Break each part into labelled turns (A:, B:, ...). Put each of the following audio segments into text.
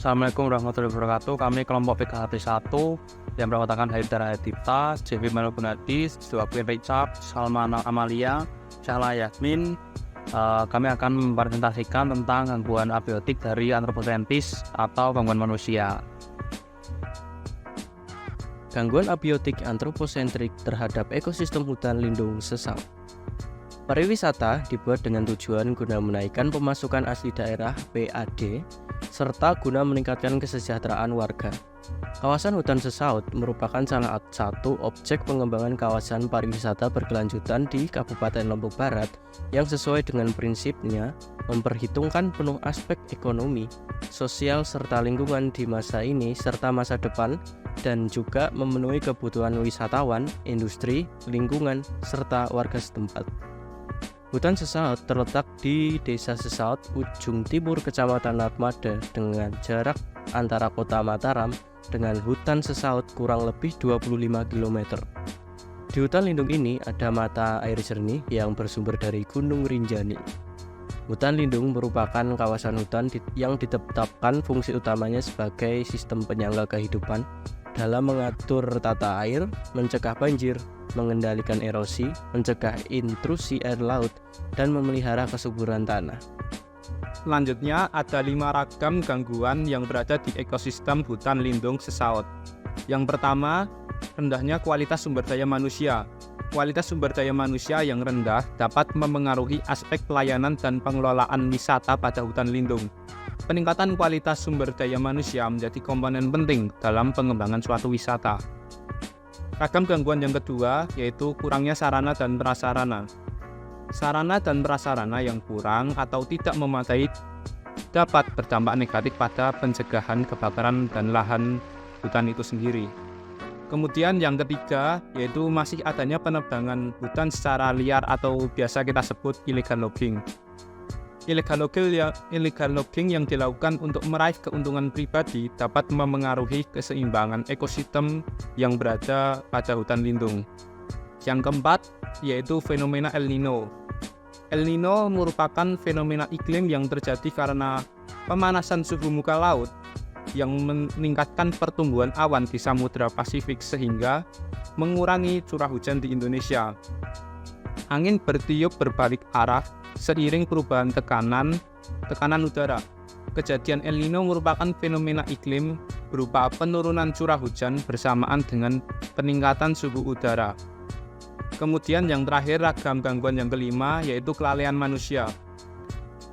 A: Assalamualaikum warahmatullahi wabarakatuh. Kami kelompok PKHP 1 yang beranggotakan Haidar Adipta, JB Manuel Gunadis, Suapir Richard, Salmana Amalia, Syahla Yasmin. Kami akan mempresentasikan tentang gangguan abiotik dari antroposentis atau gangguan manusia.
B: Gangguan abiotik antroposentrik terhadap ekosistem hutan lindung sesaut. Pariwisata dibuat dengan tujuan guna menaikkan pemasukan asli daerah (PAD) serta guna meningkatkan kesejahteraan warga. Kawasan hutan sesaut merupakan salah satu objek pengembangan kawasan pariwisata berkelanjutan di Kabupaten Lombok Barat yang sesuai dengan prinsipnya memperhitungkan penuh aspek ekonomi, sosial serta lingkungan di masa ini serta masa depan dan juga memenuhi kebutuhan wisatawan, industri, lingkungan, serta warga setempat. Hutan sesaut terletak di Desa Sesaut, ujung timur Kecamatan Narmada dengan jarak antara Kota Mataram dengan hutan sesaut kurang lebih 25 km. Di hutan lindung ini ada mata air jernih yang bersumber dari Gunung Rinjani. Hutan lindung merupakan kawasan hutan yang ditetapkan fungsi utamanya sebagai sistem penyangga kehidupan dalam mengatur tata air, mencegah banjir, mengendalikan erosi, mencegah intrusi air laut, dan memelihara kesuburan tanah.
C: Selanjutnya ada 5 ragam gangguan yang berada di ekosistem hutan lindung sesaut. Yang pertama, rendahnya kualitas sumber daya manusia. Kualitas sumber daya manusia yang rendah dapat memengaruhi aspek pelayanan dan pengelolaan wisata pada hutan lindung. Peningkatan kualitas sumber daya manusia menjadi komponen penting dalam pengembangan suatu wisata. Ragam gangguan yang kedua yaitu kurangnya sarana dan prasarana. Sarana dan prasarana yang kurang atau tidak memadai dapat berdampak negatif pada pencegahan kebakaran dan lahan hutan itu sendiri. Kemudian yang ketiga yaitu masih adanya penebangan hutan secara liar atau biasa kita sebut illegal logging. Illegal logging yang dilakukan untuk meraih keuntungan pribadi dapat memengaruhi keseimbangan ekosistem yang berada pada hutan lindung. Yang keempat yaitu fenomena El Nino. El Nino merupakan fenomena iklim yang terjadi karena pemanasan suhu muka laut yang meningkatkan pertumbuhan awan di Samudra Pasifik sehingga mengurangi curah hujan di Indonesia. Angin bertiup berbalik arah seiring perubahan tekanan udara. Kejadian El Nino merupakan fenomena iklim berupa penurunan curah hujan bersamaan dengan peningkatan suhu udara. Kemudian yang terakhir ragam gangguan yang kelima yaitu kelalaian manusia.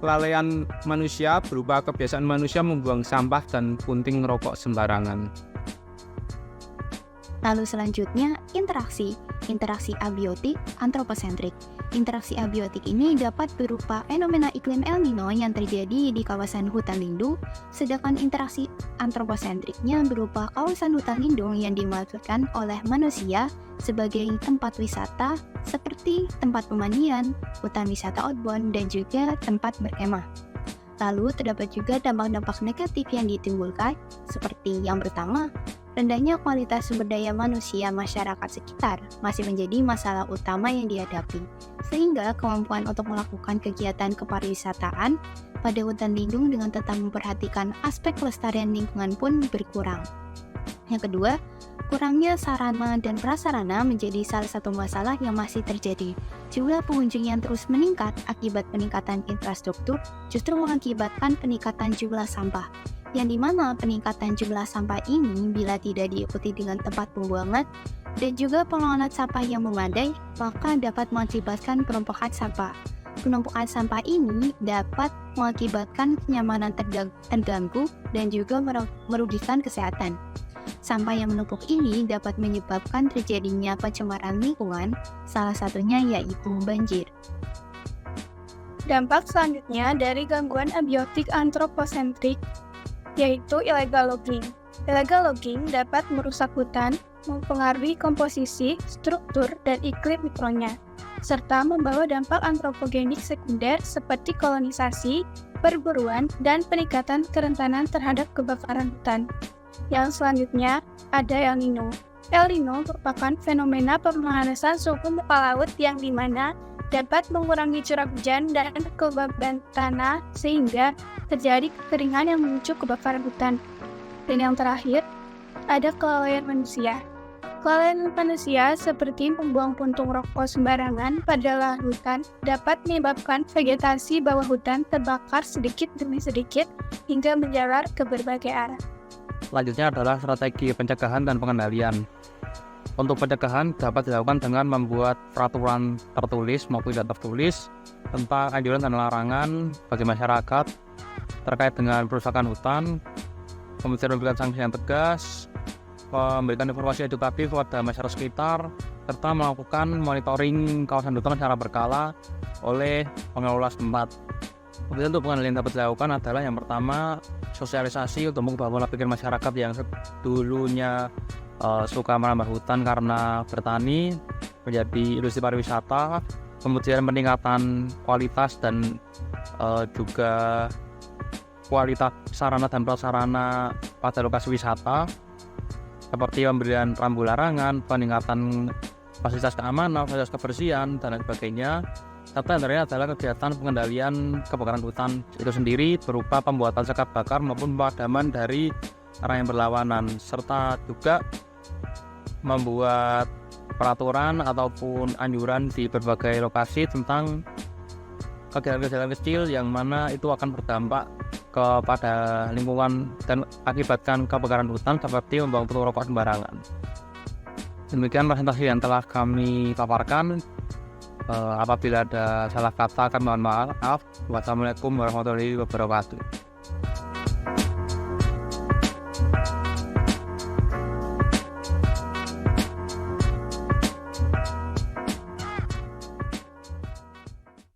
C: Kelalaian manusia berupa kebiasaan manusia membuang sampah dan punting rokok sembarangan.
D: Lalu selanjutnya interaksi abiotik antroposentrik. Interaksi abiotik ini dapat berupa fenomena iklim El Nino yang terjadi di kawasan hutan lindung, sedangkan interaksi antroposentriknya berupa kawasan hutan lindung yang dimanfaatkan oleh manusia sebagai tempat wisata seperti tempat pemandian, hutan wisata outbound, dan juga tempat berkemah. Lalu terdapat juga dampak-dampak negatif yang ditimbulkan seperti yang pertama, rendahnya kualitas sumber daya manusia masyarakat sekitar masih menjadi masalah utama yang dihadapi, sehingga kemampuan untuk melakukan kegiatan kepariwisataan pada hutan lindung dengan tetap memperhatikan aspek kelestarian lingkungan pun berkurang. Yang kedua, kurangnya sarana dan prasarana menjadi salah satu masalah yang masih terjadi. Jumlah pengunjung yang terus meningkat akibat peningkatan infrastruktur justru mengakibatkan peningkatan jumlah sampah, yang dimana peningkatan jumlah sampah ini bila tidak diikuti dengan tempat pembuangan dan juga pengelolaan sampah yang memadai, maka dapat mengakibatkan penumpukan sampah. Penumpukan sampah ini dapat mengakibatkan kenyamanan terganggu dan juga merugikan kesehatan. Sampah yang menumpuk ini dapat menyebabkan terjadinya pencemaran lingkungan, salah satunya yaitu banjir.
E: Dampak selanjutnya dari gangguan abiotik antroposentrik yaitu illegal logging. Illegal logging dapat merusak hutan, mempengaruhi komposisi, struktur, dan iklim mikronya, serta membawa dampak antropogenik sekunder seperti kolonisasi, perburuan, dan peningkatan kerentanan terhadap kebakaran hutan. Yang selanjutnya ada El Nino. El Nino merupakan fenomena pemanasan suhu muka laut yang dimana dapat mengurangi curah hujan dan kelembaban tanah sehingga terjadi kekeringan yang memicu kebakaran hutan. Dan yang terakhir, ada kelalaian manusia. Kelalaian manusia seperti membuang puntung rokok sembarangan pada lahan hutan dapat menyebabkan vegetasi bawah hutan terbakar sedikit demi sedikit hingga menjalar ke berbagai arah.
A: Selanjutnya adalah strategi pencegahan dan pengendalian. Untuk pencegahan dapat dilakukan dengan membuat peraturan tertulis maupun tidak tertulis tentang anjuran dan larangan bagi masyarakat terkait dengan perusakan hutan, kemudian memberikan sanksi yang tegas, memberikan informasi edukatif kepada masyarakat sekitar, serta melakukan monitoring kawasan hutan secara berkala oleh pengelola setempat. Kemudian untuk pengendalian dapat dilakukan adalah yang pertama, sosialisasi untuk mengubah pola pikir masyarakat yang dulunya suka menambah hutan karena bertani menjadi industri pariwisata, kemudian peningkatan kualitas dan juga kualitas sarana dan prasarana pada lokasi wisata seperti pemberian rambu larangan, peningkatan fasilitas keamanan, fasilitas kebersihan, dan lain sebagainya. Serta yang terakhir adalah kegiatan pengendalian kebakaran hutan itu sendiri berupa pembuatan sekat bakar maupun pemadaman dari arah yang berlawanan, serta juga membuat peraturan ataupun anjuran di berbagai lokasi tentang kegiatan-kegiatan kecil yang mana itu akan berdampak kepada lingkungan dan akibatkan kebakaran hutan seperti membuang puntung rokok sembarangan. Demikian presentasi yang telah kami paparkan. Apabila ada salah kata, kami mohon maaf. Wassalamualaikum warahmatullahi wabarakatuh.